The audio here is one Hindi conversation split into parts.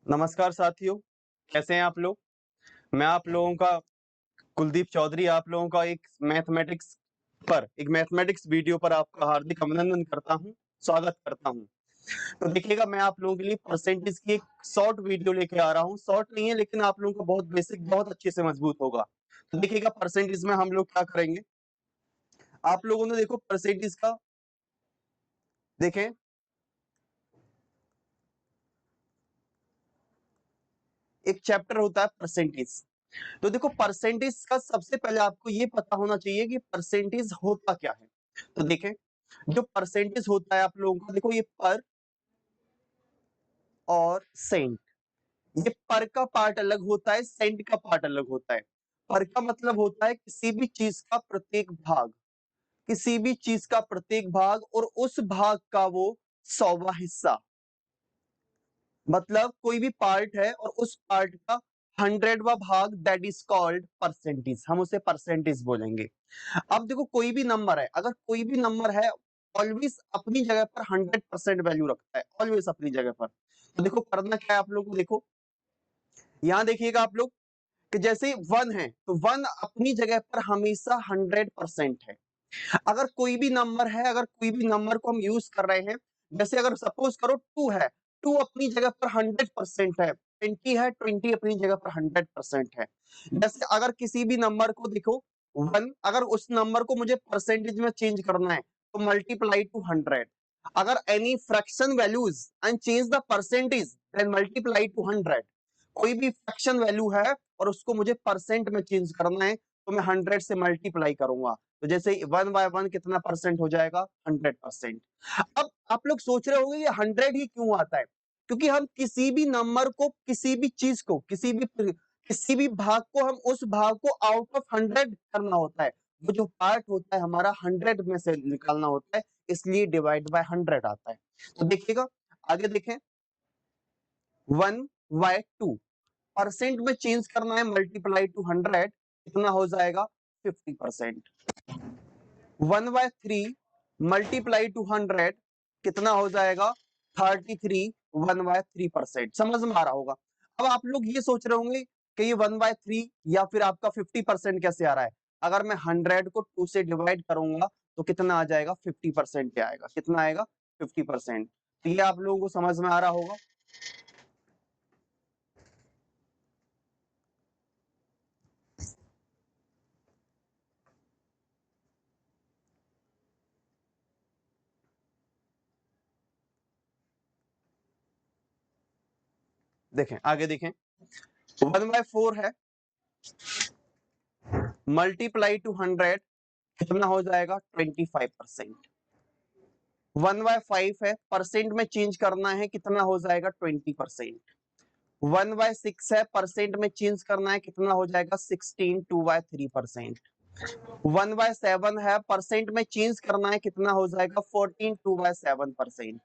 नमस्कार साथियों, कैसे हैं आप लोग? मैं आप लोगों का कुलदीप चौधरी आप लोगों का एक मैथमेटिक्स वीडियो पर आपका हार्दिक अभिनंदन करता हूं, स्वागत करता हूं। तो देखिएगा मैं आप लोगों के लिए परसेंटेज की एक शॉर्ट वीडियो लेके आ रहा हूं। शॉर्ट नहीं है लेकिन आप लोगों को बहुत बेसिक बहुत अच्छे से मजबूत होगा। तो देखिएगा परसेंटेज में हम लोग क्या करेंगे? आप लोगों ने देखो परसेंटेज का देखें एक चैप्टर होता है परसेंटेज। तो देखो परसेंटेज का सबसे पहले आपको ये पता होना चाहिए कि परसेंटेज होता क्या है। तो देखें जो परसेंटेज होता है आप लोगों का देखो ये पर और सेंट। ये पर का पार्ट अलग होता है, सेंट का पार्ट अलग होता है। पर का मतलब होता है किसी भी चीज का प्रत्येक भाग, किसी भी चीज का प्रत्येक भाग और उस भाग का वो 100वां हिस्सा। मतलब कोई भी पार्ट है और उस पार्ट का 100वां भाग, दैट इज कॉल्ड परसेंटेज। हम उसे परसेंटेज बोलेंगे। अब देखो कोई भी नंबर है, अगर कोई भी नंबर है ऑलवेज अपनी जगह पर 100% वैल्यू रखता है, ऑलवेज अपनी जगह पर। तो देखो करना क्या है आप लोगों को, देखो यहां देखिएगा आप लोग कि जैसे 1 है तो 1 अपनी जगह पर हमेशा 100% है। अगर कोई भी नंबर है, अगर कोई भी नंबर को हम यूज कर रहे हैं, जैसे अगर सपोज करो 2 है, 2 अपनी जगह पर 100% है। 20 है, 20 अपनी जगह पर 100% है। जैसे अगर किसी भी नंबर को देखो 1, अगर उस नंबर को मुझे परसेंटेज में चेंज करना है तो मल्टीप्लाई टू 100। अगर any fraction values and change the percentage then multiply to 100। कोई भी फ्रैक्शन वैल्यू है और उसको मुझे परसेंट में चेंज करना है तो मैं 100 से मल्टीप्लाई करूंगा। तो जैसे 1/1 कितना परसेंट हो जाएगा? 100%। अब आप लोग सोच रहे होंगे ये 100 ही क्यों आता है? क्योंकि हम किसी भी नंबर को, किसी भी चीज को, किसी भी भाग को, हम उस भाग को आउट ऑफ 100 करना होता है। वो जो पार्ट होता है हमारा 100 में से निकालना होता है, इसलिए डिवाइड बाय 100 आता है। तो देखिएगा आगे देखें 1/2 परसेंट में चेंज करना है, मल्टीप्लाई टू 100 कितना हो जाएगा? 50%। 1/3 मल्टीप्लाई टू 100 कितना हो जाएगा? 33 1/3%। समझ में आ रहा होगा। अब आप लोग ये सोच रहे होंगे कि ये 1/3 या फिर आपका 50% कैसे आ रहा है? अगर मैं 100 को 2 से डिवाइड करूंगा तो कितना आ जाएगा? 50% पे आएगा। कितना आएगा? 50%। तो ये आप लोगों को समझ में आ रहा होगा। देखें आगे देखें 1/4 है, मल्टीप्लाई टू 100 कितना हो जाएगा? 25%। 1/5 है, परसेंट में चेंज करना है, कितना हो जाएगा? 20%। 1/6 है, परसेंट में चेंज करना है, कितना हो जाएगा? 16 2/3%। 1/7 है, परसेंट में चेंज करना है, कितना हो जाएगा? 14 2/7%।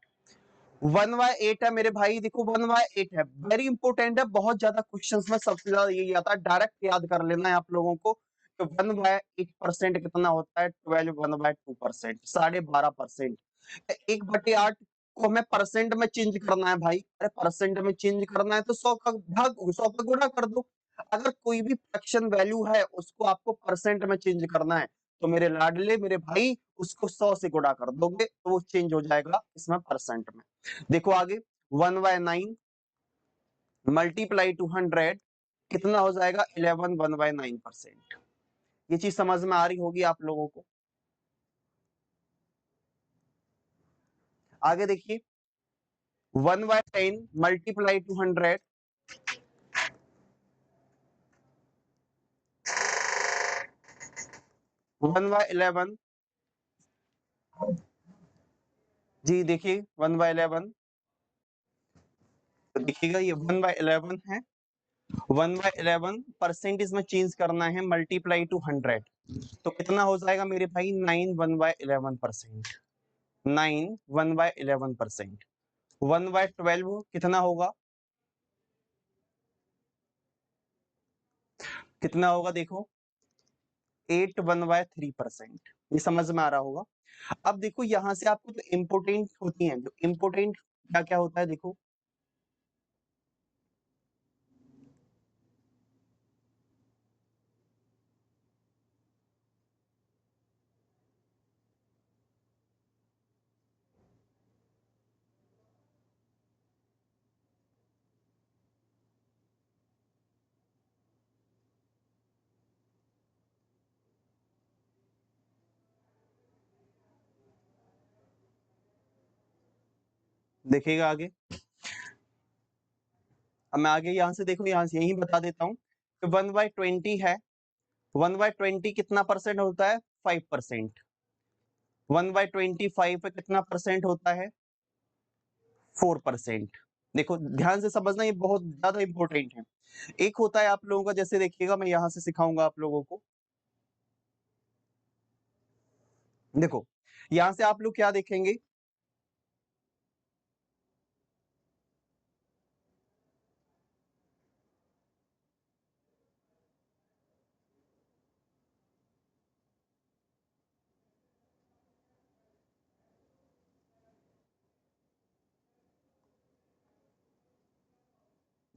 1/8 है मेरे भाई, देखो 1/8 है, वेरी इंपॉर्टेंट है, बहुत ज्यादा क्वेश्चंस में सबसे ज्यादा यही आता है, डायरेक्ट याद कर लेना है आप लोगों को। तो 1/8% कितना होता है? 12 1/2%, 12.5%। 1/8 को हमें परसेंट में चेंज करना है भाई। अरे परसेंट में चेंज करना है तो 100 का गुणा कर दो। अगर कोई भी फ्रैक्शन वैल्यू है उसको आपको परसेंट में चेंज करना है तो मेरे लाडले मेरे भाई उसको 100 से गुणा कर दोगे तो वो चेंज हो जाएगा इसमें परसेंट में। देखो आगे 1/9 मल्टीप्लाई टू 100 कितना हो जाएगा? 11 1/9%। ये चीज समझ में आ रही होगी आप लोगों को। आगे देखिए 1/10 मल्टीप्लाई टू 100 1/11। जी देखिए 1/11, तो देखिएगा ये 1/11 है। 1/11 परसेंटेज में चेंज करना है, मल्टीप्लाई टू 100 तो कितना हो जाएगा मेरे भाई? 9 1/11%। 9 1/11%। 1/12 कितना होगा? कितना होगा देखो? 8 1/3%। ये समझ में आ रहा होगा। अब देखो यहां से आपको जो इम्पोर्टेंट होती है, जो इम्पोर्टेंट क्या क्या होता है देखो देखिएगा आगे। अब मैं आगे यहाँ से देखो, यहाँ से यही बता देता हूँ कि 1/20 है, 1/20 कितना परसेंट होता है? 5%। 1/25 पे कितना परसेंट होता है? 4%। देखो ध्यान से समझना, ये बहुत ज्यादा इंपॉर्टेंट है। एक होता है आप लोगों का, जैसे देखिएगा मैं यहाँ से सिखाऊंगा आप लोगों को। देखो यहाँ से आप लोग क्या देखेंगे,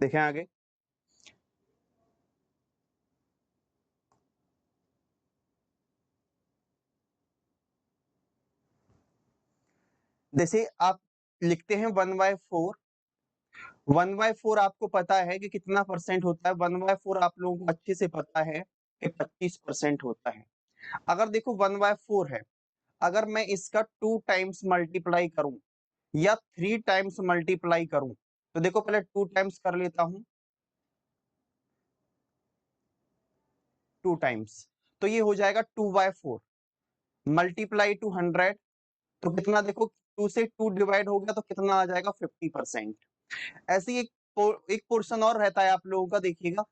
देखें आगे। जैसे आप लिखते हैं 1/4, 1/4 आपको पता है कि कितना परसेंट होता है? 1/4 आप लोगों को अच्छे से पता है कि 25% होता है। अगर देखो 1/4 है, अगर मैं इसका 2 टाइम्स मल्टीप्लाई करूं या 3 टाइम्स मल्टीप्लाई करूं, तो देखो पहले 2 टाइम्स कर लेता हूं, 2 टाइम्स, तो ये हो जाएगा 2/4 मल्टीप्लाई टू 100, तो कितना देखो 2 से 2 डिवाइड हो गया तो कितना आ जाएगा? 50%। ऐसे ही एक पोर्शन और रहता है आप लोगों का, देखिएगा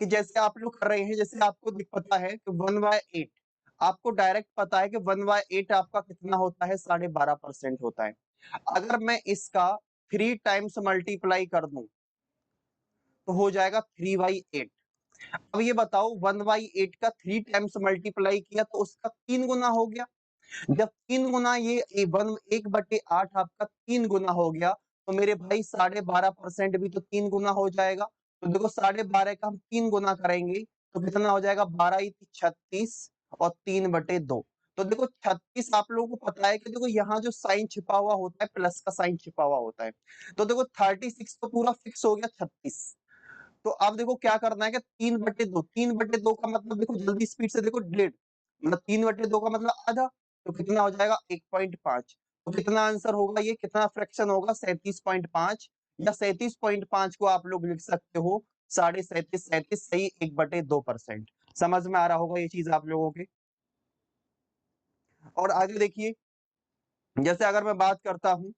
कि जैसे आप लोग कर रहे हैं, जैसे आपको पता है कि 1/8, आपको डायरेक्ट पता है कि 1/8 आपका कितना होता है? 12.5% होता है। अगर मैं इसका 3 टाइम्स मल्टीप्लाई कर दूं तो हो जाएगा 3/8। अब ये बताओ 1/8 का 3 टाइम्स मल्टीप्लाई किया तो उसका 3 गुना हो गया। जब 3 गुना ये 1/8 आपका 3 गुना हो गया, तो मेरे भाई 12.5% भी तो 3 गुना हो जाएगा। तो देखो 12.5 का हम 3 गुना करेंगे तो कितना हो जाएगा? 12 36 और 3/2। तो देखो 36 आप लोगों को पता है कि देखो यहाँ जो साइन छिपा हुआ होता है, प्लस का साइन छिपा हुआ होता है। तो देखो 36 तो पूरा फिक्स हो गया 36। तो अब देखो क्या करना है कि 3/2, 3/2 का मतलब देखो जल्दी स्पीड से देखो, 1.5, मतलब 3/2 का मतलब आधा, तो कितना हो जाएगा? 1.5। तो कितना आंसर होगा? ये कितना फ्रैक्शन होगा? 37.5, या 37.5 को आप लोग लिख सकते हो 37.5, 37 सही 1/2%। समझ में आ रहा होगा ये चीज आप लोगों के। और आगे देखिए, जैसे अगर मैं बात करता हूं,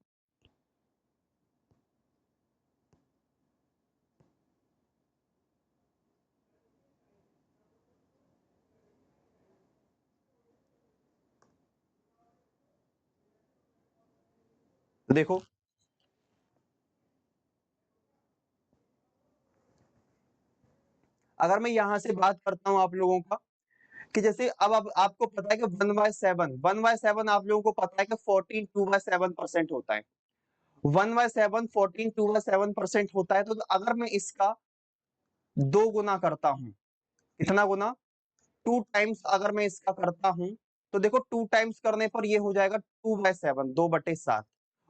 तो देखो अगर मैं यहां से बात करता हूं आप लोगों का, कि जैसे अब आपको पता है कि 1/7 आप लोगों को पता है कि 14 2/7% होता है। 1/7 14 2/7% होता है। तो अगर मैं इसका 2 गुना करता हूं, कितना गुना? 2 टाइम्स अगर मैं इसका करता हूं, तो देखो 2 टाइम्स करने पर ये हो जाएगा 2/7, 2/7।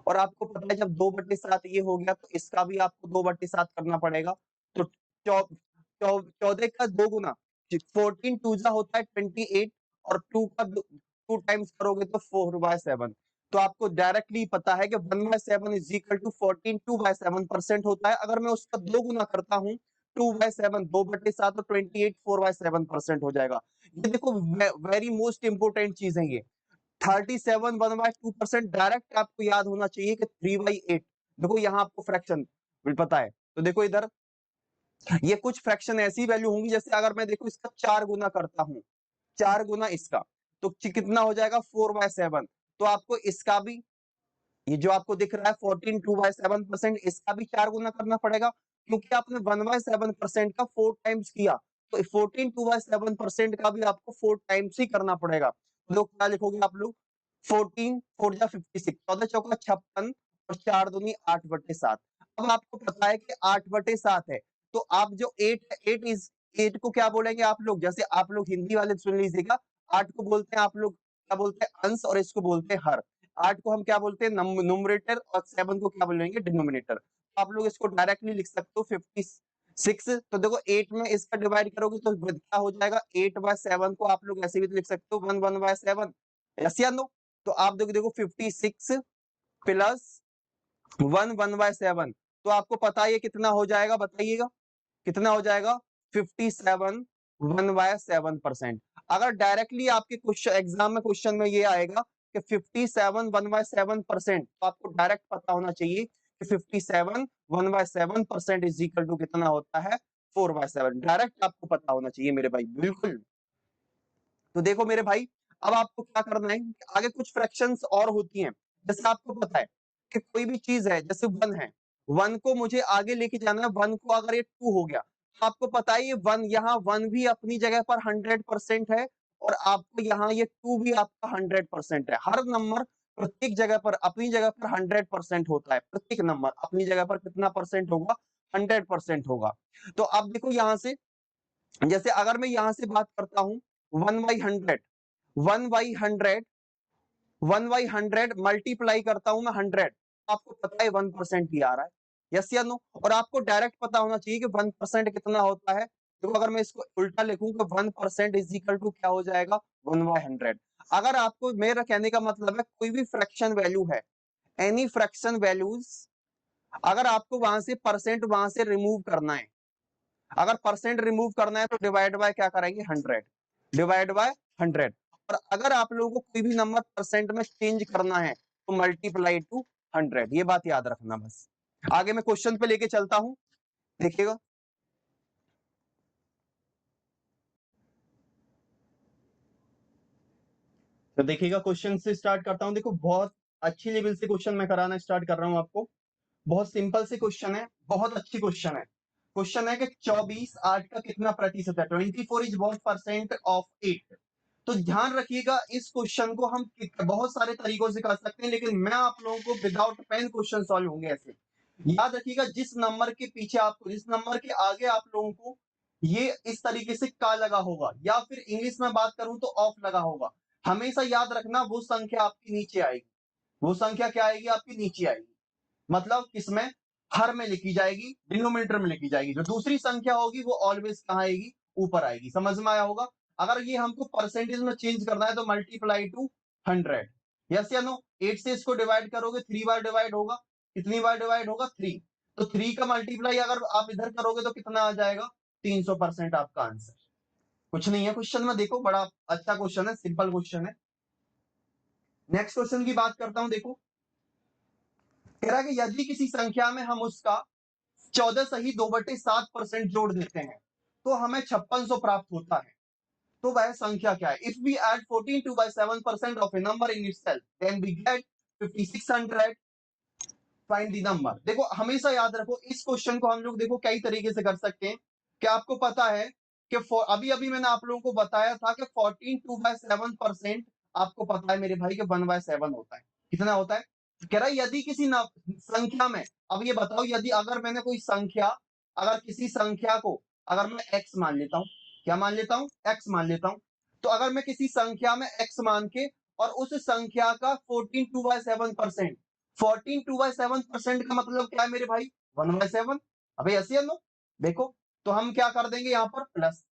और आपको पता है जब 2/7 ये हो गया तो इसका भी आपको 2/7 करना पड़ेगा। तो 14 का 2 गुना, 14 टू जा होता है 28, और 2 का 2 टाइम्स करोगे तो 4/7। तो आपको डायरेक्टली पता है कि 1/7 इज इक्वल टू 14 2/7% होता है। अगर मैं उसका 2 गुना करता हूं, 2/7, 2/7, तो 28 4/7% हो जाएगा। ये देखो वेरी मोस्ट इंपोर्टेंट चीज है ये। 37 1/2% डायरेक्ट आपको याद होना चाहिए कि 3/8। देखो यहाँ आपको फ्रैक्शन पता है, तो देखो इधर ये कुछ फ्रैक्शन ऐसी वैल्यू होंगी, जैसे अगर मैं देखो इसका 4 गुना करता हूँ, 4 गुना इसका, तो कितना हो जाएगा? 4/7। तो आपको इसका भी, ये जो आपको दिख रहा है 14 2/7%, इसका भी 4 गुना करना पड़ेगा, क्योंकि आपने 1/7% का 4 टाइम्स किया। तो 14 2/7% का भी आपको 4 टाइम्स ही करना पड़ेगा। लोग क्या लिखोगे आप लोग? 14 4 जा 56, 14 चौका 56, और 4 दूनी 8/7। अब आपको पता है कि 8/7 है, तो आप जो 8 को क्या बोलेंगे आप लोग? जैसे आप लोग हिंदी वाले सुन लीजिएगा, 8 को बोलते हैं आप लोग, क्या बोलते हैं? अंश, और इसको बोलते हैं हर। 8 को हम क्या बोलते हैं? न्यूमरेटर, और 7 को क्या बोलेंगे? डिनोमिनेटर। आप लोग इसको डायरेक्टली लिख सकते हो 56। तो देखो 8 में इसका डिवाइड करोगे तो क्या हो जाएगा? 8/7 को आप लोग ऐसे भी तो लिख सकते हो 1/7। यस या नो? तो आप देखो 56 प्लस 1/7, तो आपको पता है ये कितना हो जाएगा, बताइएगा कितना हो जाएगा, 57 1/7%। अगर डायरेक्टली आपके क्वेश्चन एग्जाम में क्वेश्चन में ये आएगा कि 57 1/7%, तो आपको डायरेक्ट पता होना चाहिए कि 57 1/7% इज इक्वल टू कितना होता है, 4/7। डायरेक्ट आपको पता होना चाहिए मेरे भाई, बिल्कुल। तो देखो मेरे भाई, अब आपको क्या करना है, आगे कुछ फ्रैक्शंस और होती हैं। जैसे आपको पता है कि कोई भी चीज है, जैसे 1 है, 1 को मुझे आगे लेके जाना है, 1 को अगर ये 2 हो गया, तो आपको पता है ये 1, यहाँ 1 भी अपनी जगह पर 100% है, और आपको यहाँ ये 2 भी आपका 100% है। हर नंबर प्रत्येक जगह पर अपनी जगह पर 100% होता है। प्रत्येक नंबर अपनी जगह पर कितना परसेंट होगा, 100% होगा। तो अब देखो यहाँ से, जैसे अगर मैं यहां से बात करता हूं 1/100, 1/100, 1/100 मल्टीप्लाई करता हूं मैं 100, आपको पता है 1% ही आ रहा है, यस या नो। और आपको डायरेक्ट पता होना चाहिए कि 1% कितना होता है। तो अगर मैं इसको उल्टा लिखूं तो 1% इज इक्वल टू क्या हो जाएगा, 1/100। अगर आपको, मेरा कहने का मतलब है, कोई भी फ्रैक्शन वैल्यू है, एनी फ्रैक्शन वैल्यूज, अगर आपको वहां से परसेंट वहां से रिमूव करना है, अगर परसेंट रिमूव करना है तो डिवाइड बाय क्या करेंगे, 100, डिवाइड बाय 100। और अगर आप लोगों को कोई भी नंबर परसेंट में चेंज करना है तो मल्टीप्लाई टू 100, ये बात याद रखना बस। आगे मैं क्वेश्चन पे लेके चलता हूं, देखिएगा। तो देखिएगा, क्वेश्चन से स्टार्ट करता हूं। देखो बहुत अच्छी लेवल से क्वेश्चन मैं कराना स्टार्ट कर रहा हूं आपको। बहुत सिंपल से क्वेश्चन है, बहुत अच्छी क्वेश्चन है। क्वेश्चन है कि 24 8 का कितना प्रतिशत है, 24 इज व्हाट परसेंट ऑफ 8। तो ध्यान रखिएगा, इस क्वेश्चन को हम बहुत सारे तरीकों से कर सकते हैं, लेकिन मैं आप लोगों को विदाउट पेन क्वेश्चन सॉल्व होंगे ऐसे। याद रखिएगा, जिस नंबर के पीछे आपको, जिस नंबर के आगे आप लोगों को ये इस तरीके से का लगा होगा, या फिर इंग्लिश में बात करूं तो ऑफ लगा होगा, हमेशा याद रखना वो संख्या आपकी नीचे आएगी। वो संख्या क्या आएगी, आपकी नीचे आएगी। मतलब किसमें, हर में लिखी जाएगी, डिनोमिनेटर में लिखी जाएगी। जो दूसरी संख्या होगी वो ऑलवेज कहां आएगी, ऊपर आएगी। समझ में आया होगा। अगर ये हमको परसेंटेज में चेंज करना है तो मल्टीप्लाई टू 100, यस या नो। 8 से इसको डिवाइड करोगे 3 बार डिवाइड होगा, कितनी बार डिवाइड होगा, 3। तो 3 का मल्टीप्लाई अगर आप इधर करोगे तो कितना आ जाएगा, 300% आपका आंसर। कुछ नहीं है क्वेश्चन में, देखो बड़ा अच्छा क्वेश्चन है, सिंपल क्वेश्चन है। नेक्स्ट क्वेश्चन की बात करता हूं। देखो कह रहा है कि यदि किसी संख्या में हम उसका 14 सही 2/7% जोड़ देते हैं तो हमें 5600 प्राप्त होता है। तो वह संख्या क्या है। If we add 14 2/7% of a number in itself then we get 5600, find the number. देखो हमेशा याद रखो, इस क्वेश्चन को हम लोग देखो कई तरीके से कर सकते हैं। क्या आपको पता है कि अभी अभी मैंने आप लोगों को बताया था कि 14 2/7% आपको पता है मेरे भाई कि 1/7 होता है। कितना होता है, कह रहा है यदि किसी संख्या में, अब ये बताओ, यदि अगर मैंने कोई संख्या, अगर किसी संख्या को, अगर मैं x मान लेता हूं, क्या मान लेता हूं, x मान लेता हूं। तो अगर मैं किसी संख्या में x मान के, और उस संख्या का 14 2/7%, 14 2/7% का मतलब क्या है मेरे भाई, 1/7। अबे ऐसे नो, देखो तो हम क्या कर देंगे यहाँ पर प्लस।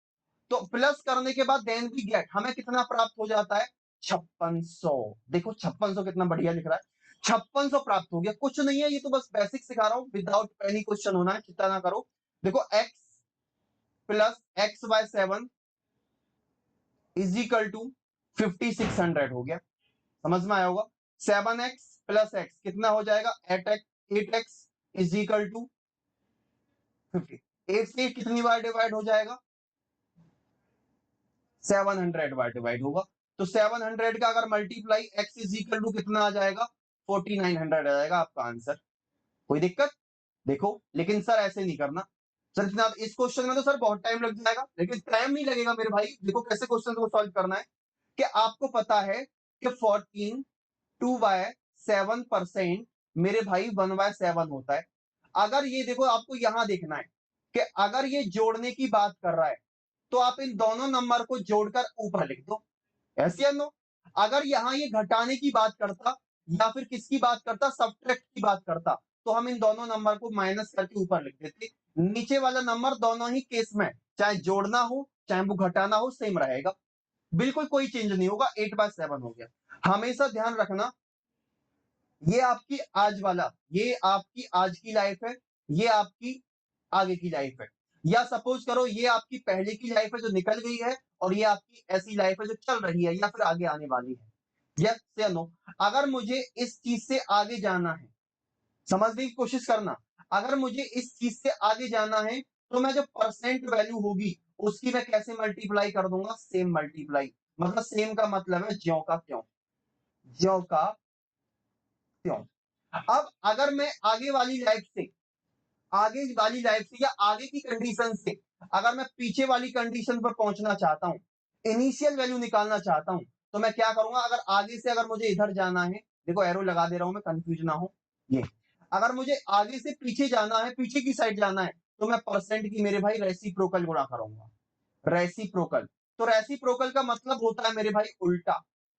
तो प्लस करने के बाद देन वी गेट, हमें कितना प्राप्त हो जाता है, 5600। देखो 5600 कितना बढ़िया लिख रहा है, 5600 प्राप्त हो गया। कुछ नहीं है, ये तो बस बेसिक सिखा रहा हूं, विदाउट एनी क्वेश्चन होना है, चिंता ना करो। देखो x plus x/7 is equal to 5600 हो गया। समझ में आया होगा। 7x प्लस x कितना हो जाएगा, 8x इज इक्वल टू 50। 8 से कितनी बार डिवाइड हो जाएगा, 700 बार डिवाइड होगा। तो 700 का अगर multiply x is equal to कितना आ जाएगा, 4900 आ जाएगा आपका आंसर। कोई दिक्कत, देखो लेकिन सर ऐसे नहीं करना। सर इतना इस क्वेश्चन में तो सर बहुत टाइम लग जाएगा, लेकिन टाइम नहीं लगेगा मेरे भाई। देखो कैसे क्वेश्चन को सॉल्व करना है, कि आपको पता है कि 14 2/7% मेरे भाई 1/7 होता है। अगर ये देखो, आपको यहां देखना है कि अगर ये जोड़ने की बात कर रहा है तो आप इन दोनों नंबर को जोड़कर ऊपर लिख दो, ऐसे नो। अगर यहां ये घटाने की बात करता, या फिर किसकी बात करता, सब्ट्रैक्ट की बात करता, तो हम इन दोनों नंबर को माइनस करके ऊपर लिख देते। नीचे वाला नंबर दोनों ही केस में, चाहे जोड़ना हो चाहे वो घटाना हो, सेम रहेगा, बिल्कुल कोई चेंज नहीं होगा, 8/7 हो गया। हमेशा ध्यान रखना, ये आपकी आज वाला, ये आपकी आज की लाइफ है, ये आपकी आगे की लाइफ है। या सपोज करो ये आपकी पहले की लाइफ है जो निकल गई है और ये आपकी ऐसी लाइफ है जो चल रही है या फिर आगे आने वाली है। यस या नो? अगर मुझे इस चीज से आगे जाना है, समझने की कोशिश करना, अगर मुझे इस चीज से आगे जाना है तो मैं जो परसेंट वैल्यू होगी उसकी मैं कैसे मल्टीप्लाई कर दूंगा? Same multiply. मतलब सेम का मतलब है ज्यों का त्यों, ज्यों का त्यों। अब अगर मैं आगे वाली लाइफ से या आगे की कंडीशन से अगर मैं पीछे वाली कंडीशन पर पहुंचना चाहता हूं, इनिशियल वैल्यू निकालना चाहता हूं, तो मैं क्या करूंगा? अगर आगे से अगर मुझे इधर जाना है, देखो एरो लगा दे रहा हूं मैं, कंफ्यूज ना हो। ये अगर मुझे आगे से पीछे जाना है, पीछे की साइड जाना है, तो मैं परसेंट की मेरे भाई रेसिप्रोकल गुणा करूंगा। रेसिप्रोकल। तो रेसिप्रोकल का मतलब होता है मेरे भाई उल्टा।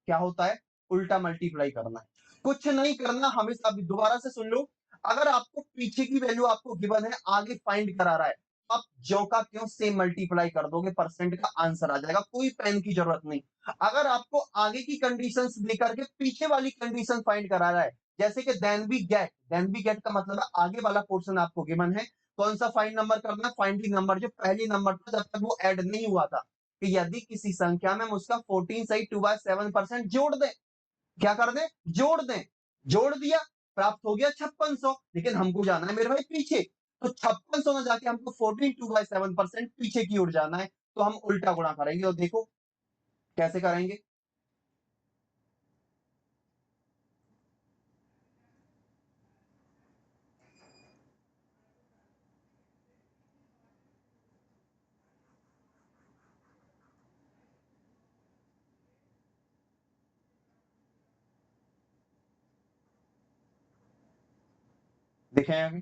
क्या होता है? उल्टा मल्टीप्लाई करना है। कुछ नहीं करना, हमेशा अभी दोबारा से सुन लो। अगर आपको पीछे की वैल्यू आपको गिवन है, आगे फाइंड करा रहा है, तो आप ज्यों का त्यों सेम मल्टीप्लाई कर दोगे, परसेंट का आंसर आ जाएगा, कोई पेन की जरूरत नहीं। अगर आपको आगे की कंडीशंस देकर के पीछे वाली कंडीशन फाइंड करा रहा है, जैसे कि देन बी गेट का मतलब है आगे वाला पोर्शन आपको गिवन है, कौन सा फाइंड नंबर करना है? फाइंडिंग नंबर जो पहली नंबर था जब तक वो ऐड नहीं हुआ था, कि यदि किसी संख्या में उसका 14 सही 2/7% जोड़ दें। क्या कर दें? जोड़ दें। जोड़ दिया, प्राप्त हो गया 5600। लेकिन हमको जाना है मेरे भाई पीछे, तो 5600 ना जाके हमको 14 2/7% पीछे की ओर जाना है, तो हम उल्टा गुणा करेंगे। और देखो कैसे करेंगे। देखें आगे।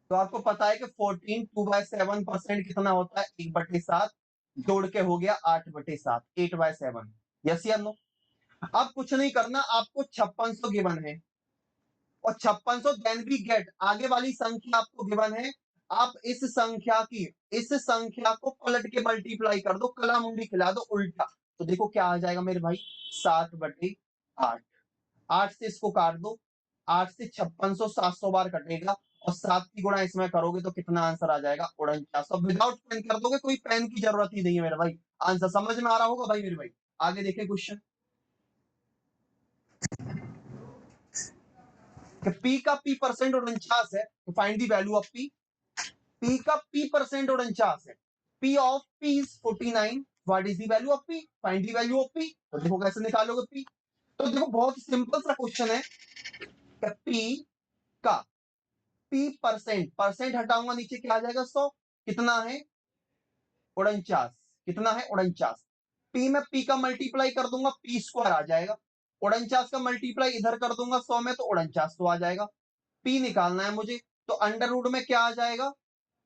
तो आपको पता है कि 14 2/7% कितना होता है? 1/7 जोड़ के हो गया 8/7, 8/7। यस या नो? अब कुछ नहीं करना, आपको 5600 गिवन है और 5600 देन भी गेट, आगे वाली संख्या आपको गिवन है। आप इस संख्या को पलट के मल्टीप्लाई कर दो, कला मुंडी खिला दो उल्टा। तो देखो क्या आ जाएगा मेरे भाई, 7/8। 8 से इसको काट दो, 8 से 5600 700 बार कटेगा और 7 की गुणा इसमें करोगे तो कितना आंसर आ जाएगा? 4900। विदाउट पेन कर दोगे, कोई पेन की जरूरत ही नहीं है मेरे भाई। आंसर समझ में आ रहा होगा भाई मेरे भाई। आगे देखें क्वेश्चन। पी का पी परसेंट 49 है, तो find the value of P. P का पी परसेंट 49 है, P of P is 49। What is the value of P? Find the value of P. तो देखो कैसे निकालोगे पी। तो देखो बहुत सिंपल सा क्वेश्चन है कि पी का पी परसेंट, परसेंट हटाऊंगा नीचे क्या आ जाएगा? 100। कितना है? 49। कितना है? 49। पी में पी का मल्टीप्लाई कर दूंगा, पी स्क्वायर आ जाएगा। 49 का मल्टीप्लाई इधर कर दूंगा 100 में, तो 49 तो आ जाएगा। पी निकालना है मुझे, तो अंडर रूट में क्या आ जाएगा?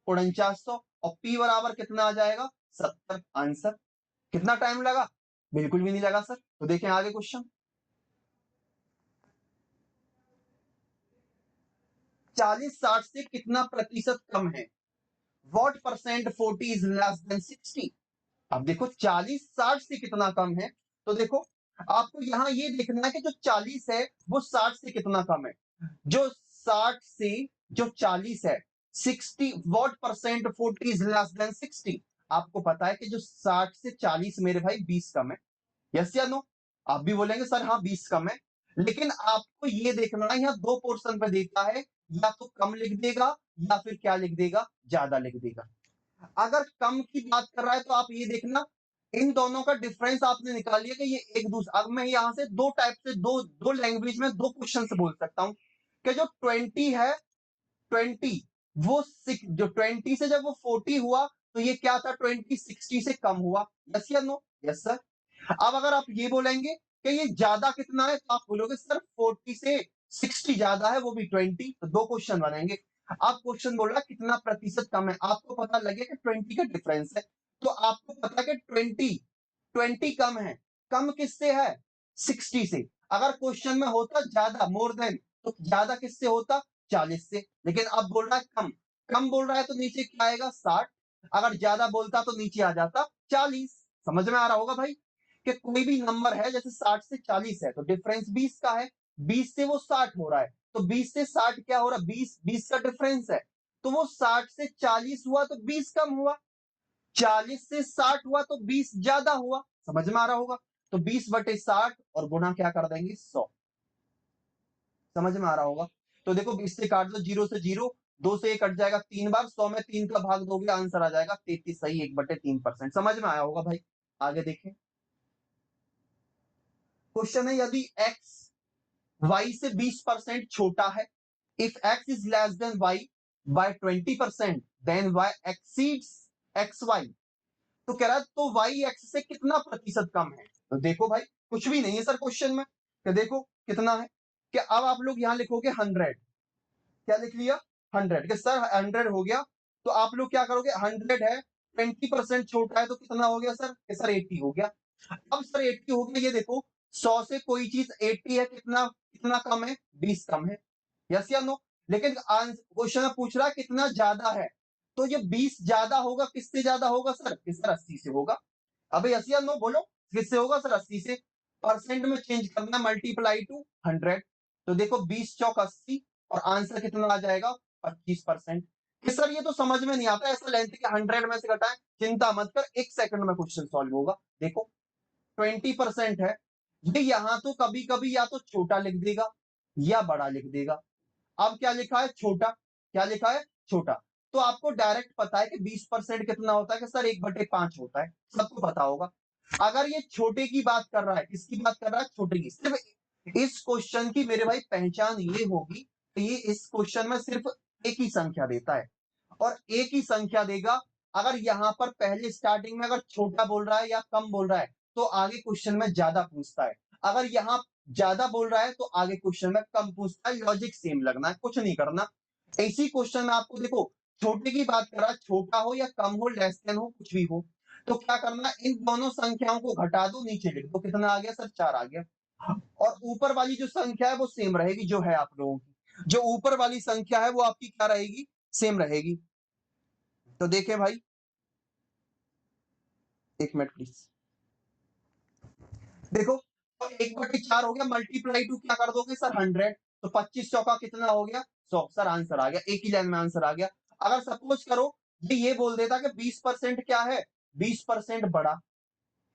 4900। और पी बराबर कितना आ जाएगा? 70। आंसर। कितना टाइम लगा? बिल्कुल भी नहीं लगा सर। तो देखें आगे क्वेश्चन। 40-60 से कितना प्रतिशत कम है? What percent 40 is less then 60? अब देखो 40-60 से कितना कम है, तो देखो आपको यहां ये देखना है कि जो 40 है वो 60 से कितना कम है। जो 60 से जो 40 है, 60 what percent 40 is less then 60? आपको पता है कि जो 60 से 40 मेरे भाई 20 कम है। यस या नो? आप भी बोलेंगे सर हाँ 20 कम है, लेकिन आपको ये देखना है, यहाँ दो पोर्शन पे देता है, या तो कम लिख देगा या फिर क्या लिख देगा? ज्यादा लिख देगा। अगर कम की बात कर रहा है तो आप ये देखना, इन दोनों का डिफरेंस आपने निकाल लिया कि ये एक दूसरा। अब मैं यहां से दो टाइप से दो दो लैंग्वेज में दो क्वेश्चन से बोल सकता हूं कि जो 20 है, 20 वो जो 20 से जब वो 40 हुआ तो ये क्या था? 20 60 से कम हुआ। यस या नो? Yes sir. अब अगर आप ये बोलेंगे कि ये ज्यादा कितना है, तो आप बोलोगे सर 40 से 60 ज्यादा है, वो भी 20। तो दो क्वेश्चन बनेंगे। आप क्वेश्चन बोल रहा कितना प्रतिशत कम है, आपको पता लगे कि 20 का डिफरेंस है, तो आपको पता कि 20 कम है। कम किससे है? 60 से। अगर क्वेश्चन में होता ज्यादा, मोर देन, तो ज्यादा किससे होता? 40 से। लेकिन अब बोल रहा है कम। कम बोल रहा है तो नीचे क्या आएगा? 60। अगर ज्यादा बोलता तो नीचे आ जाता 40। समझ में आ रहा होगा भाई कि कोई भी नंबर है जैसे 60 से 40 है तो डिफरेंस 20 का है, 20 से वो 60 हो रहा है तो 20 से 60 क्या हो रहा है, 20 का डिफरेंस है तो वो 60 से 40 हुआ तो 20 कम हुआ, 40 से 60 हुआ तो 20 ज्यादा हुआ। समझ में आ रहा होगा। तो 20/60 और गुना क्या कर देंगे 100। समझ में आ रहा होगा। तो देखो 20 से काट दो, 0 से 0, 2 से 1 कट जाएगा 3 बार, 100 में 3 का भाग दोगे आंसर आ जाएगा 33 सही 1/3%। समझ में आया होगा भाई। आगे देखें क्वेश्चन है यदि x y से 20% छोटा है, if x is less than y by 20% then y exceeds xy। तो कह रहा है तो y x से कितना प्रतिशत कम है। तो देखो भाई कुछ भी नहीं है सर क्वेश्चन में, कि देखो कितना है कि अब आप लोग यहां लिखोगे 100, क्या लिख लिया 100 कि सर 100 हो गया। तो आप लोग क्या करोगे 100 है 20% छोटा है तो कितना हो गया सर, कि सर 80 हो गया। अब सर 80 हो गया, ये देखो 100 से कोई चीज 80 है, कितना कितना कम है 20 कम है, यस या नो। लेकिन क्वेश्चन में पूछ रहा है कितना ज्यादा है, तो ये 20 ज्यादा होगा, किससे ज्यादा होगा सर, कि सर 80 से होगा। अबे यस या नो बोलो, किससे होगा सर 80 से। परसेंट में चेंज करना, मल्टीप्लाई टू 100। तो देखो 20 चौक 80 और आंसर कितना आ जाएगा 25%। कि सर ये तो समझ में नहीं आता, ऐसा लेंथ के 100 में से घटाएं। चिंता मत कर, 1 सेकंड में क्वेश्चन सॉल्व होगा। देखो 20% है, ये यहां तो कभी कभी या तो छोटा लिख देगा या बड़ा लिख देगा। अब क्या लिखा है छोटा, क्या लिखा है छोटा। तो आपको डायरेक्ट पता है कि 20% कितना होता है, कि सर 1/5 होता है, सबको पता होगा। अगर ये छोटे की बात कर रहा है, किसकी बात कर रहा है, छोटे की। सिर्फ इस क्वेश्चन की मेरे भाई पहचान ये होगी कि ये इस क्वेश्चन में सिर्फ एक ही संख्या देता है और एक ही संख्या देगा। अगर यहां पर पहले स्टार्टिंग में अगर छोटा बोल रहा है या कम बोल रहा है तो आगे क्वेश्चन में ज्यादा पूछता है, अगर यहां ज्यादा बोल रहा है तो आगे क्वेश्चन में कम पूछता है। लॉजिक सेम लगना है, कुछ नहीं करना। इसी क्वेश्चन में आपको देखो छोटे की बात कर रहा है, छोटा हो या कम हो, लेस देन हो, कुछ भी हो, तो क्या करना, इन दोनों संख्याओं को घटा दो, नीचे लिख दो। कितना आ गया सर 4 आ गया। और ऊपर वाली जो संख्या है वो सेम रहेगी, जो है आप लोगों की, जो ऊपर वाली संख्या है वो आपकी क्या रहेगी, सेम रहेगी। तो देखें भाई, एक मिनट प्लीज। देखो तो 1/4 हो गया, मल्टीप्लाई टू क्या कर दोगे सर 100। तो 25 चौका कितना हो गया 100। सर आंसर आ गया, एक ही लाइन में आंसर आ गया। अगर सपोज करो ये बोल देता कि 20% क्या है, 20% बड़ा,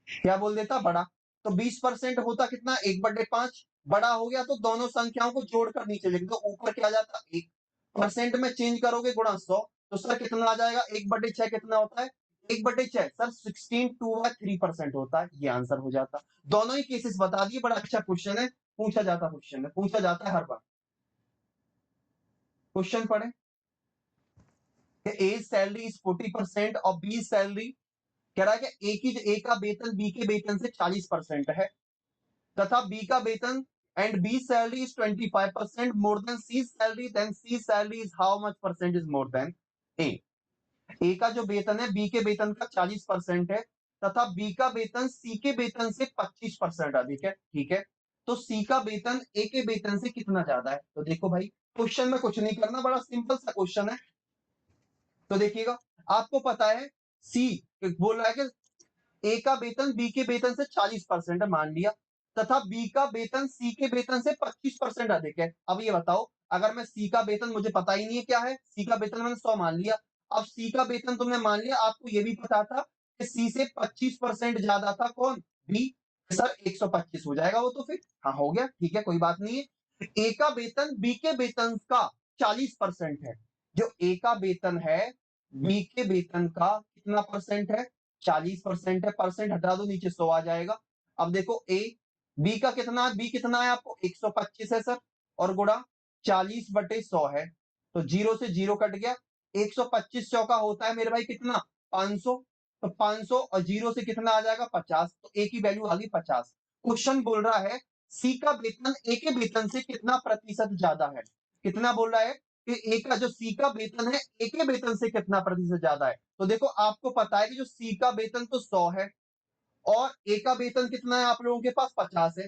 क्या बोल देता बड़ा, तो 20% होता कितना 1/5, बड़ा हो गया तो दोनों संख्याओं को जोड़कर नीचे लिख दो, ऊपर क्या आ जाता 1, परसेंट में चेंज करोगे गुणा 100, तो सर कितना आ जाएगा 1/6 कितना होता है 1/6 सर 16/3% होता है, ये आंसर हो जाता। दोनों ही केसेस बता दिए, बड़ा अच्छा क्वेश्चन है, पूछा जाता क्वेश्चन में, पूछा जाता है हर बार। क्वेश्चन पढ़े, ए सैलरी इज 40% और बी सैलरी, कह रहा है कि ए का वेतन बी के वेतन से 40% है तथा बी का वेतन and B salary is 25% more than C salary, then C salary is how much percent is more than A. A का जो वेतन है बी के वेतन का 40% है तथा बी का वेतन सी के वेतन से 25% अधिक है, ठीक है। तो सी का वेतन ए के वेतन से कितना ज्यादा है। तो देखो भाई क्वेश्चन में कुछ नहीं करना, बड़ा सिंपल सा क्वेश्चन है। तो देखिएगा आपको पता है सी बोल रहा है कि ए का वेतन बी के वेतन से 40% है मान लिया, तथा बी का वेतन सी के वेतन से 25% अधिक है। अब ये बताओ अगर मैं सी का वेतन मुझे पता ही नहीं है क्या है, सी का वेतन मैंने 100 मान लिया, अब सी का वेतन तुमने मान लिया, आपको ये भी पता था कि सी से 25% ज्यादा था कौन, बी। सर 125 हो जाएगा वो तो फिर, हाँ हो गया ठीक है कोई बात नहीं है। ए का वेतन बी के वेतन का 40% है, जो ए का वेतन है बी के वेतन का कितना परसेंट है 40% है, परसेंट हटा दो नीचे 100 आ जाएगा। अब देखो ए बी का कितना है, बी कितना है आपको 125 है सर, और गुणा 40/100 है, तो 0 से 0 कट गया, 125 चौका होता है मेरे भाई कितना 500, तो 500 और 0 से कितना आ जाएगा 50, तो ए की वैल्यू आ गई 50। क्वेश्चन बोल रहा है सी का वेतन ए के वेतन से कितना प्रतिशत ज्यादा है, कितना बोल रहा है कि ए का जो सी का वेतन है ए के वेतन से कितना प्रतिशत ज्यादा है। तो देखो आपको पता है कि जो सी का वेतन तो 100 है और ए का वेतन कितना है आप लोगों के पास 50 है,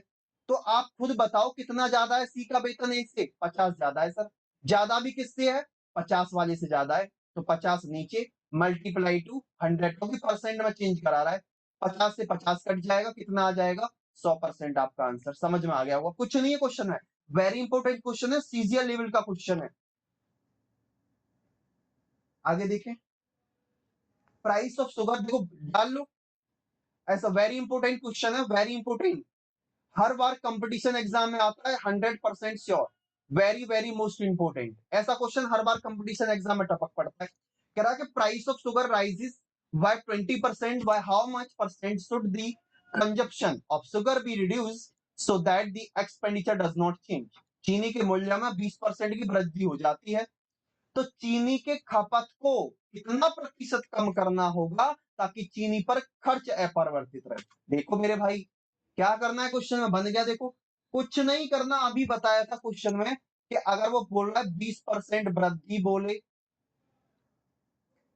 तो आप खुद बताओ कितना ज्यादा है सी का वेतन ए से, 50 ज्यादा है सर। ज्यादा भी किससे है 50 वाले से ज्यादा है, तो 50 नीचे मल्टीप्लाई टू 100, क्योंकि परसेंट में चेंज करा रहा है, 50 से 50 कट जाएगा, कितना आ जाएगा 100%। आपका आंसर समझ में आ गया होगा। कुछ नहीं है क्वेश्चन है, वेरी इंपॉर्टेंट क्वेश्चन है, सीजीएल लेवल का क्वेश्चन है। आगे देखें, प्राइस ऑफ शुगर देखो डाल लो, ऐसा वेरी इंपॉर्टेंट क्वेश्चन है, वेरी इंपॉर्टेंट, हर बार कंपटीशन एग्जाम में आता है, 100% sure, very very most important, ऐसा क्वेश्चन हर बार कंपटीशन एग्जाम में टपक पड़ता है। कह रहा है कि price of sugar rises by 20%, by how much percent should the consumption of sugar be reduce so that the expenditure does not change. चीनी के मूल्य में 20% की वृद्धि हो जाती है, तो चीनी के खपत को कितना प्रतिशत कम करना होगा ताकि चीनी पर खर्च अपरिवर्तित रहे। देखो मेरे भाई, क्या करना है क्वेश्चन में, बन गया देखो, कुछ नहीं करना, अभी बताया था क्वेश्चन में कि अगर वो बोल रहा है 20% वृद्धि बोले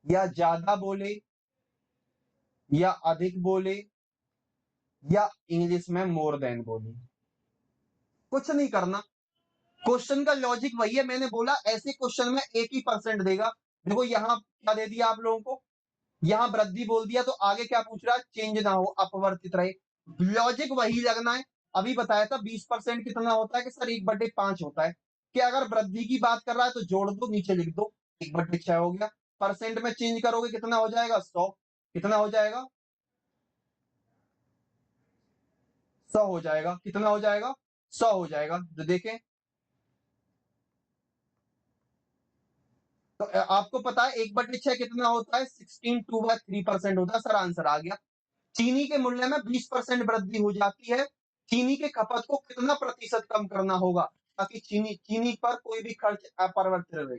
या ज्यादा बोले या अधिक बोले या इंग्लिश में मोर देन बोले, कुछ नहीं करना। क्वेश्चन का लॉजिक वही है, मैंने बोला ऐसे क्वेश्चन में एक ही परसेंट देगा। देखो यहां क्या दे दिया आप लोगों को, यहां वृद्धि बोल दिया, तो आगे क्या पूछ रहा है, चेंज ना हो, अपवर्तित रहे। लॉजिक वही लगना है। अभी बताया था 20% कितना होता है कि सर 1/5 होता है, कि अगर वृद्धि की बात कर रहा है तो जोड़ दो, नीचे लिख दो, 1/6 हो गया। परसेंट में चेंज करोगे कितना हो जाएगा, 100, कितना हो जाएगा, 100 हो जाएगा, कितना हो जाएगा, 100 हो जाएगा। जो देखें, तो आपको पता है 1/6 कितना होता है, 16/2/3% होता है। सर आंसर आ गया। चीनी के मूल्य में 20% वृद्धि हो जाती है, चीनी के खपत को कितना प्रतिशत कम करना होगा ताकि चीनी चीनी पर कोई भी खर्च अपरिवर्तित रहे।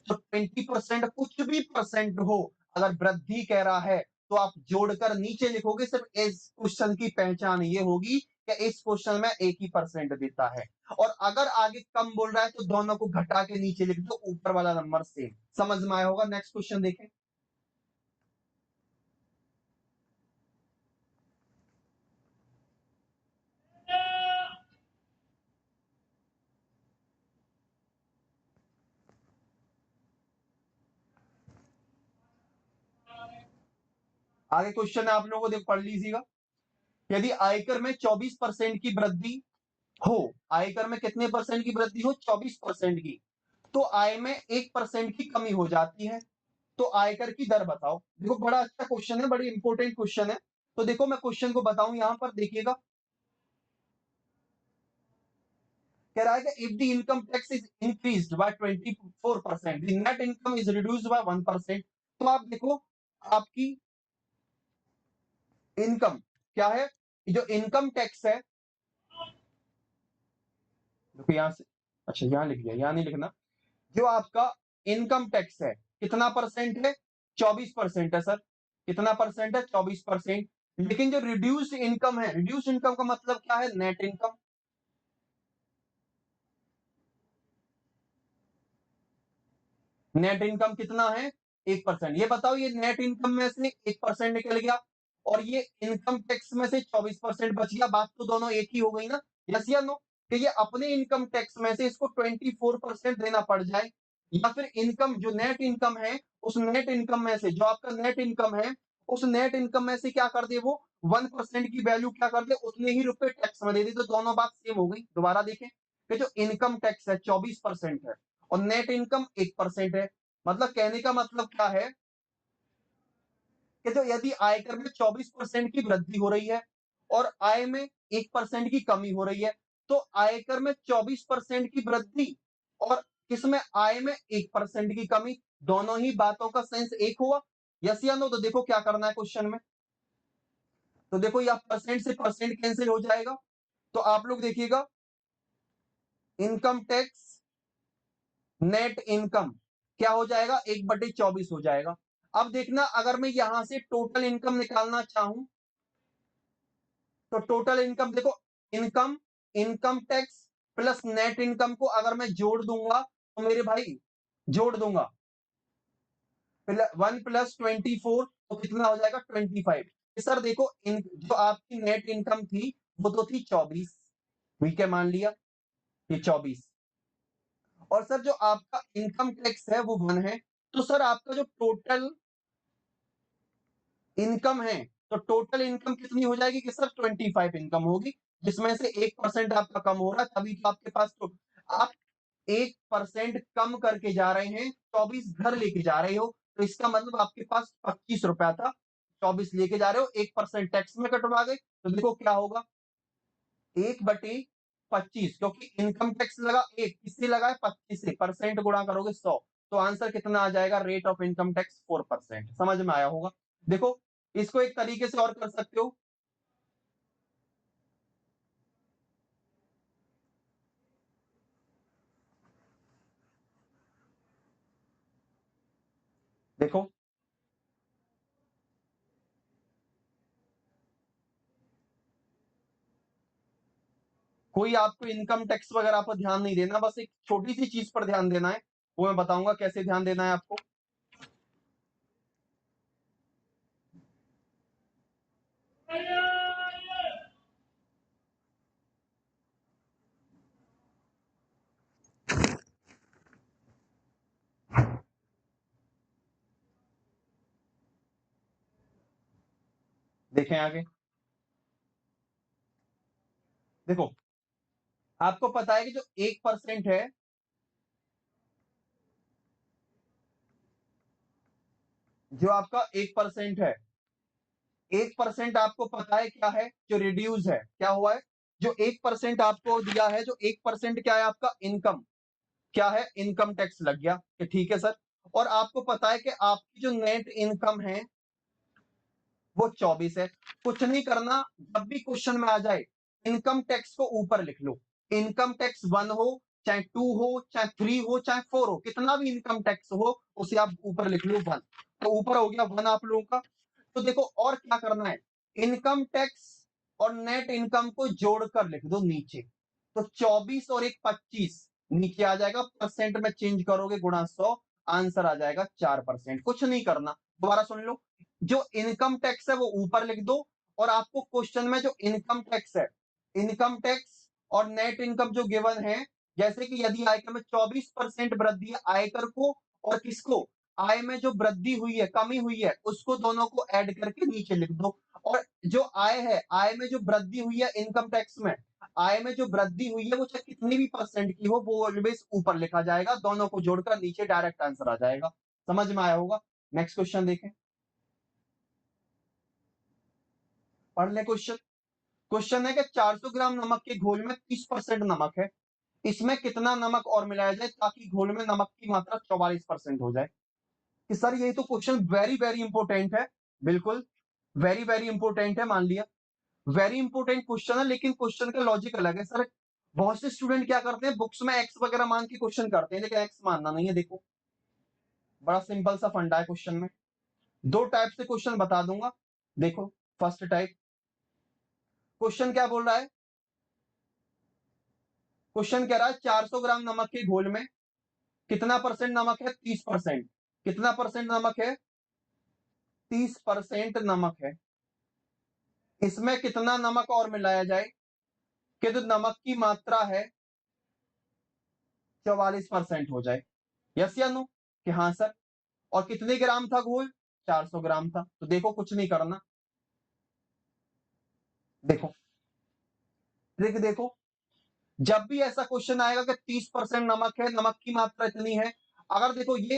तो 20% कुछ भी परसेंट हो, अगर वृद्धि कह रहा है तो आप जोड़कर नीचे लिखोगे। सिर्फ इस क्वेश्चन की पहचान ये होगी कि इस क्वेश्चन में एक ही परसेंट देता है, और अगर आगे कम बोल रहा है तो दोनों को घटा के नीचे लिख दो, ऊपर वाला नंबर सेम। समझ में आया होगा। नेक्स्ट क्वेश्चन देखें, आगे क्वेश्चन है आप लोगों को, देख पढ़ लीजिएगा। यदि आयकर में 24% की वृद्धि हो, आयकर में कितने परसेंट की वृद्धि हो, 24% की, तो आय में 1% की कमी हो जाती है, तो आयकर की दर बताओ। देखो बड़ा अच्छा क्वेश्चन है, बड़ी इंपॉर्टेंट क्वेश्चन है। तो देखो मैं क्वेश्चन को बताऊं, यहां पर देखिएगा, कह रहा है कि if the income tax is increased by 24%, the net income is reduced by 1%। तो आप देखो, आपकी इनकम क्या है, जो इनकम टैक्स है, देखो यहां से, अच्छा यहां लिख दिया, यहां नहीं लिखना। जो आपका इनकम टैक्स है कितना परसेंट है, 24% है सर। कितना परसेंट है, 24%। लेकिन जो रिड्यूस्ड इनकम है, रिड्यूस्ड इनकम का मतलब क्या है, नेट इनकम। नेट इनकम कितना है, 1%। ये बताओ, ये नेट इनकम में से 1% निकल गया और ये इनकम टैक्स में से 24% बच गया, बात तो दोनों एक ही हो गई ना, यस या नो। कि ये अपने इनकम टैक्स में से इसको 24% देना पड़ जाए, या फिर इनकम जो नेट इनकम है, उस नेट इनकम में से, जो आपका नेट इनकम है, उस नेट इनकम में से क्या कर दे, वो 1% की वैल्यू क्या कर दे, उतने ही रुपए टैक्स में दे दी, तो दोनों बात सेम हो गई। दोबारा देखें कि जो इनकम टैक्स है 24% है और नेट इनकम 1% है। मतलब कहने का मतलब क्या है कि जो यदि आयकर में 24% की वृद्धि हो रही है और आय में 1% की कमी हो रही है, तो आयकर में 24% की वृद्धि और किसमें, आय में 1% की कमी, दोनों ही बातों का सेंस एक हुआ, यस या नो। तो देखो क्या करना है क्वेश्चन में, तो देखो यह परसेंट से परसेंट कैंसिल हो जाएगा, तो आप लोग देखिएगा, इनकम टैक्स नेट इनकम क्या हो जाएगा, 1/24 हो जाएगा। अब देखना, अगर मैं यहां से टोटल इनकम निकालना चाहूं, तो टोटल इनकम देखो, income, income tax plus net income को अगर मैं जोड़ दूंगा, तो मेरे भाई जोड़ दूंगा, 1+24 तो कितना हो जाएगा, 25। सर देखो, जो आपकी नेट इनकम थी वो तो थी 24, ठीक है, मान लिया ये 24, और सर जो आपका इनकम टैक्स है वो 1 है, तो सर आपका जो टोटल इनकम है तो टोटल इनकम कितनी हो जाएगी कि सर 25 इनकम होगी, जिसमें से 1% आपका कम हो रहा है, तभी तो आपके पास तो आप 1% कम करके जा रहे हैं, 24 घर लेके जा रहे हो, तो इसका मतलब आपके पास 25 रुपया था, 24 लेके जा रहे हो, 1% टैक्स में कटवा गए, तो देखो क्या होगा 1/25, क्योंकि इनकम टैक्स लगा 1, किससे लगा है 25 से, परसेंट गुणा करोगे 100, तो आंसर कितना आ जाएगा, रेट ऑफ इनकम टैक्स 4%। समझ में आया होगा। देखो इसको एक तरीके से और कर सकते हो, देखो कोई आपको इनकम टैक्स वगैरह पर ध्यान नहीं देना, बस एक छोटी सी चीज पर ध्यान देना है, वो मैं बताऊंगा कैसे ध्यान देना है आपको। देखें आगे, देखो आपको पता है कि जो 1% है, जो आपका 1% है, 1% आपको पता है क्या है, जो रिड्यूस है, क्या हुआ है, जो 1% आपको दिया है, जो 1% क्या है आपका इनकम, क्या है इनकम टैक्स लग गया, कि ठीक है सर। और आपको पता है कि आपकी जो नेट इनकम है वो 24 है। कुछ नहीं करना, जब भी क्वेश्चन में आ जाए इनकम टैक्स को ऊपर लिख लो, इनकम टैक्स 1 हो चाहे 2 हो चाहे 3 हो चाहे 4 हो, कितना भी इनकम टैक्स हो उसे आप ऊपर लिख लो 1, तो ऊपर हो गया 1 आप लोगों का। तो देखो और क्या करना है, इनकम टैक्स और नेट इनकम को जोड़कर लिख दो नीचे, तो 24 और एक 25 नीचे आ जाएगा, परसेंट में चेंज करोगे गुणा 100, आंसर आ जाएगा 4%। कुछ नहीं करना, दोबारा सुन लो, जो इनकम टैक्स है वो ऊपर लिख दो, और आपको क्वेश्चन में जो इनकम टैक्स है, इनकम टैक्स और नेट इनकम जो गिवन है, जैसे कि यदि आयकर में 24% वृद्धि है आयकर को, और किसको, आय में जो वृद्धि हुई है कमी हुई है उसको, दोनों को ऐड करके नीचे लिख दो। और जो आय है, आय में जो वृद्धि हुई है इनकम टैक्स में, आय में जो वृद्धि हुई है वो चाहे कितनी भी परसेंट की हो, वो ऑलवेज ऊपर लिखा जाएगा, दोनों को जोड़कर नीचे डायरेक्ट आंसर आ जाएगा। समझ में आया होगा। नेक्स्ट क्वेश्चन देखें, पढ़ ले क्वेश्चन। क्वेश्चन है कि 400 ग्राम नमक के घोल में 30% नमक है, इसमें कितना नमक और मिलाया जाए ताकि घोल में नमक की मात्रा 44% हो जाए। कि सर ये तो क्वेश्चन वेरी वेरी इंपॉर्टेंट है, बिल्कुल वेरी वेरी इंपॉर्टेंट है, मान लिया वेरी इंपॉर्टेंट क्वेश्चन है, लेकिन क्वेश्चन का लॉजिक अलग है सर। बहुत से स्टूडेंट क्या करते हैं, बुक्स में एक्स वगैरह मान के क्वेश्चन करते हैं, लेकिन एक्स मानना नहीं है। देखो बड़ा सिंपल सा फंडा है क्वेश्चन में, दो टाइप से क्वेश्चन बता दूंगा। देखो फर्स्ट टाइप, क्वेश्चन क्या बोल रहा है, क्वेश्चन कह रहा है 400 ग्राम नमक के घोल में कितना परसेंट नमक है, 30%। कितना परसेंट नमक है, 30% नमक है, इसमें कितना नमक और मिलाया जाए कि जो नमक की मात्रा है 44% हो जाए। यस या नो, कि हाँ सर। और कितने ग्राम था घोल, 400 ग्राम था। तो देखो कुछ नहीं करना, देखो ट्रिक देखो, जब भी ऐसा क्वेश्चन आएगा कि 30% नमक है, नमक की मात्रा इतनी है, अगर देखो ये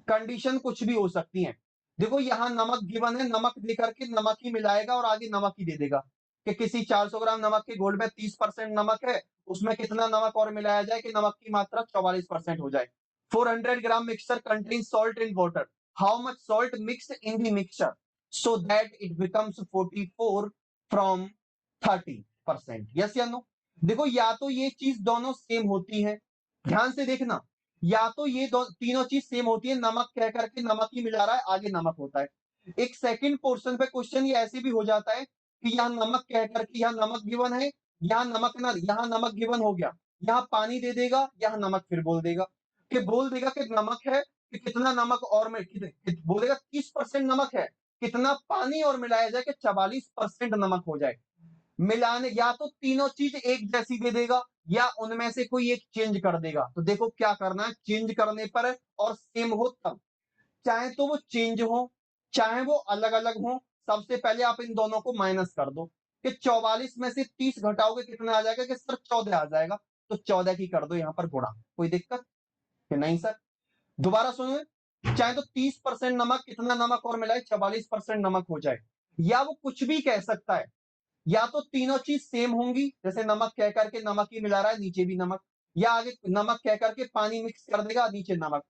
कंडीशन कुछ भी हो सकती है, देखो यहां नमक गिवन है, नमक देकर के नमक ही मिलाएगा और आगे नमक ही दे देगा कि किसी 400 ग्राम नमक के घोल में 30% नमक है, उसमें कितना नमक और मिलाया जाए कि नमक की मात्रा 44% हो जाए। 400 gram mixture contain salt in water, how much salt mixed in the mixture so that it becomes 44 from 30%। Yes या नो। देखो या तो ये चीज दोनों सेम होती है, ध्यान से देखना, या तो ये दो तीनों चीज सेम होती है, नमक कह करके नमक ही मिला रहा है, आगे नमक होता है। एक सेकंड पोर्शन पे क्वेश्चन ये ऐसे भी हो जाता है कि यहाँ नमक कह करके यहाँ नमक गिवन है, यहाँ नमक ना, यहाँ नमक गिवन हो गया, यहाँ पानी दे देगा, यहाँ नमक फिर बोल देगा, कि बोल देगा कि नमक है, कि कितना नमक और में बोलेगा 30% नमक है, कितना पानी और मिलाया जाए कि 44% नमक हो जाए। मिलाने या तो तीनों चीज एक जैसी दे देगा, या उनमें से कोई एक चेंज कर देगा। तो देखो क्या करना है, चेंज करने पर और सेम हो तब, चाहे तो वो चेंज हो चाहे वो अलग अलग हो, सबसे पहले आप इन दोनों को माइनस कर दो कि 44 में से 30 घटाओगे कितना आ जाएगा कि सर 14 आ जाएगा, तो 14 की कर दो यहां पर गुणा। कोई दिक्कत कि नहीं सर? दोबारा सुनो, चाहे तो 30% नमक, कितना नमक और मिलाए 44% नमक हो जाए, या वो कुछ भी कह सकता है, या तो तीनों चीज सेम होंगी, जैसे नमक कह करके नमक ही मिला रहा है नीचे भी नमक, या आगे नमक कह करके पानी मिक्स कर देगा नीचे नमक।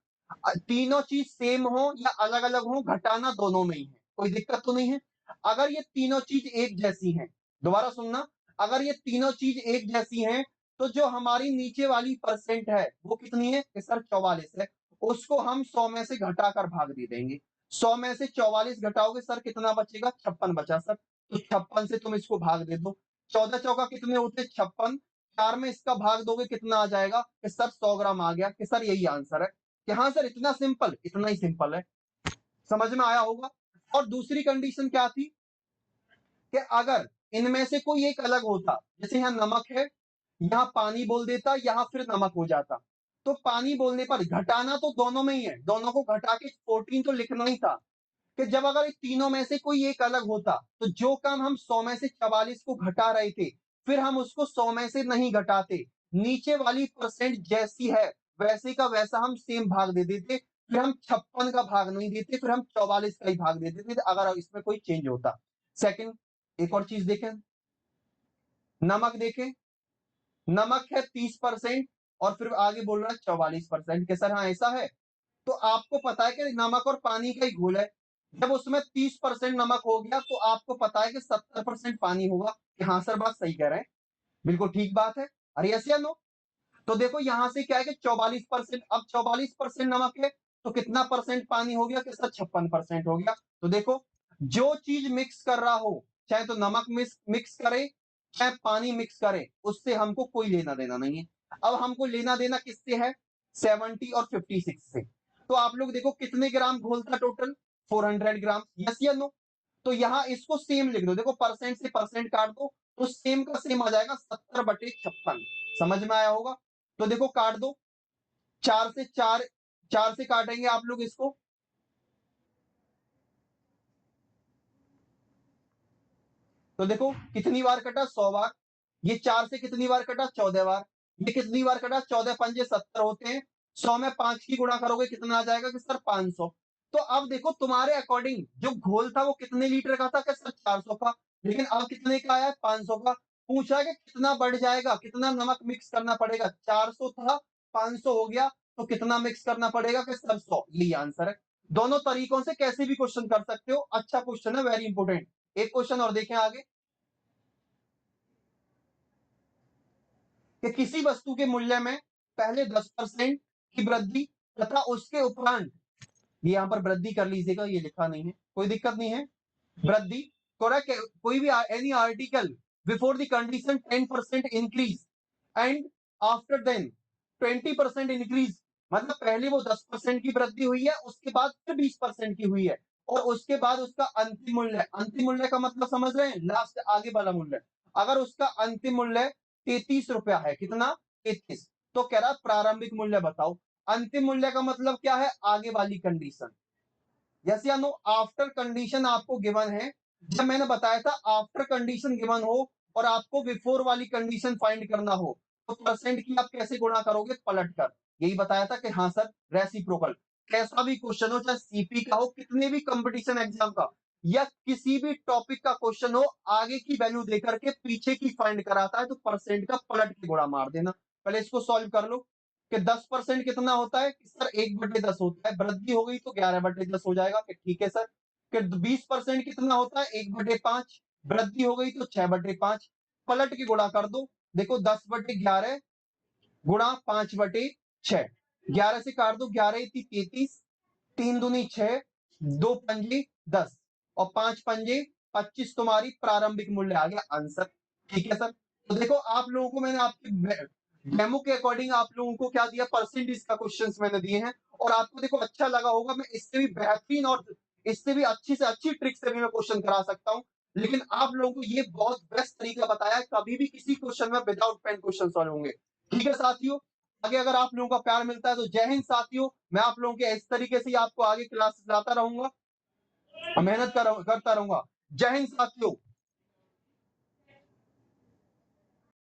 तीनों चीज सेम हो या अलग अलग हो, घटाना दोनों में ही है, कोई दिक्कत तो नहीं है। अगर ये तीनों चीज एक जैसी हैं, दोबारा सुनना, अगर ये तीनों चीज एक जैसी हैं, तो जो हमारी नीचे वाली परसेंट है वो कितनी है कि सर 44 है, उसको हम 100 में से घटाकर भाग दे देंगे। 100 में से 44 घटाओगे सर कितना बचेगा? 56 बचा सर, तो 56 से तुम इसको भाग दे दो। 14 चौका कितने होते? 56। 4 में इसका भाग दोगे कितना आ जाएगा कि सर 100 ग्राम आ गया, कि सर यही आंसर है। कि हाँ सर इतना सिंपल, इतना ही सिंपल है, समझ में आया होगा। और दूसरी कंडीशन क्या थी कि अगर इनमें से कोई एक अलग होता, जैसे यहाँ नमक है, यहाँ पानी बोल देता, यहाँ फिर नमक हो जाता, तो पानी बोलने पर घटाना तो दोनों में ही है, दोनों को घटा के 14 तो लिखना ही था। कि जब अगर इन तीनों में से कोई एक अलग होता, तो जो काम हम 100 में से 44 को घटा रहे थे, फिर हम उसको 100 में से नहीं घटाते, नीचे वाली परसेंट जैसी है वैसे का वैसा हम सेम भाग दे देते, फिर हम 56 का भाग नहीं देते, फिर हम 44 का ही भाग दे देते अगर इसमें कोई चेंज होता। सेकंड, एक और चीज देखें, नमक देखें, नमक है 30% और फिर आगे बोल रहा है 44% के सर हाँ ऐसा है, तो आपको पता है कि नमक और पानी का ही घोल है, जब उसमें 30% नमक हो गया तो आपको पता है कि 70% पानी होगा। कि हाँ सर बात सही कह रहे हैं, बिल्कुल ठीक बात है, अरे यस या नो? तो देखो यहां से क्या है कि 44%, अब 44% नमक है तो कितना परसेंट पानी हो गया कि सर 56% हो गया। तो देखो जो चीज मिक्स कर रहा हो, चाहे तो नमक मिक्स करे चाहे पानी मिक्स करे, उससे हमको कोई लेना देना नहीं है। अब हमको लेना देना किससे है? 70 और 56 से। तो आप लोग देखो कितने ग्राम घोल था टोटल? 400 ग्राम, यस या नो? तो यहां इसको सेम लिख दो, देखो परसेंट से परसेंट काट दो तो सेम का सेम आ जाएगा 70/56। समझ में आया होगा? तो देखो काट दो, 4 से 4, 4 से काटेंगे आप लोग इसको, तो देखो कितनी बार कटा? 100 बार। ये 4 से कितनी बार कटा? 14 बार। ये कितनी बार कटा? 14 पंजे 70 होते हैं, 100 में 5 की गुणा करोगे कितना आ जाएगा कि सर 500। तो अब देखो तुम्हारे अकॉर्डिंग जो घोल था वो कितने लीटर का था कि सर 400 का, लेकिन अब कितने का आया? 500 का। पूछा कि कितना बढ़ जाएगा, कितना नमक मिक्स करना पड़ेगा? 400 था 500 हो गया, तो कितना मिक्स करना पड़ेगा कि सर 100। यही आंसर है। दोनों तरीकों से कैसे भी क्वेश्चन कर सकते हो, अच्छा क्वेश्चन है, वेरी इंपोर्टेंट। एक क्वेश्चन और देखें आगे, कि किसी वस्तु के मूल्य में पहले 10% की वृद्धि तथा उसके उपरांत, ये यहां पर वृद्धि कर लीजिएगा, ये लिखा नहीं है, कोई दिक्कत नहीं है, वृद्धि करेक्ट, कोई भी any article before the condition 10% increase and after then 20% increase, मतलब पहले वो 10% की वृद्धि हुई है, उसके बाद फिर 20% की हुई है, और उसके बाद उसका अंतिम मूल्य, अंतिम मूल्य का मतलब समझ रहे हैं, लास्ट आगे वाला मूल्य, अगर उसका अंतिम मूल्य 33 रुपया है, कितना? 33, तो कह रहा प्रारंभिक मूल्य बताओ। अंतिम मूल्य का मतलब क्या है? आगे वाली कंडीशन, यस या नो? आफ्टर कंडीशन आपको गिवन है, जब मैंने बताया था आफ्टर कंडीशन गिवन हो और आपको बिफोर वाली कंडीशन फाइंड करना हो, तो परसेंट की आप कैसे गुणा करोगे? पलट कर। यही बताया था कि हाँ सर रेसिप्रोकल। कैसा भी क्वेश्चन हो, चाहे सीपी का हो, कितने भी कंपटीशन एग्जाम का, या किसी भी टॉपिक का क्वेश्चन हो, आगे की वैल्यू देकर के पीछे की फाइंड कराता है, तो परसेंट का पलट के गुणा मार देना। पहले इसको सॉल्व कर लो कि 10% कितना होता है कि सर 1/10 होता है, वृद्धि हो गई तो 11/10 हो जाएगा कि ठीक है सर। कि 20% कितना होता है? 1/5, वृद्धि हो गई तो 6/5, पलट के गुणा कर दो, देखो 10/11 गुणा 5/6, 11 से काट दो, 11 थी 33, 3 दूनी 6, 2 पंजे 10 और 5 पंजे 25, तुम्हारी प्रारंभिक मूल्य आ गया आंसर। ठीक है सर, तो देखो आप लोगों को मैंने आपके डेमो के अकॉर्डिंग आप लोगों को क्या दिया? परसेंटेज का क्वेश्चंस मैंने दिए हैं, और आपको देखो अच्छा लगा होगा, मैं इससे भी बेहतरीन और इससे भी अच्छी से अच्छी ट्रिक से भी मैं क्वेश्चन करा सकता हूं, लेकिन आप लोगों को ये बहुत बेस्ट तरीका बताया, कभी भी किसी क्वेश्चन में विदाउट पेन क्वेश्चन सॉल्व होंगे। ठीक है साथियों, आगे अगर आप लोगों का प्यार मिलता है तो जय हिंद साथियों, मैं आप लोगों के इस तरीके से आपको आगे क्लासेस लाता रहूंगा, मेहनत करता रहूंगा। जय हिंद साथियों।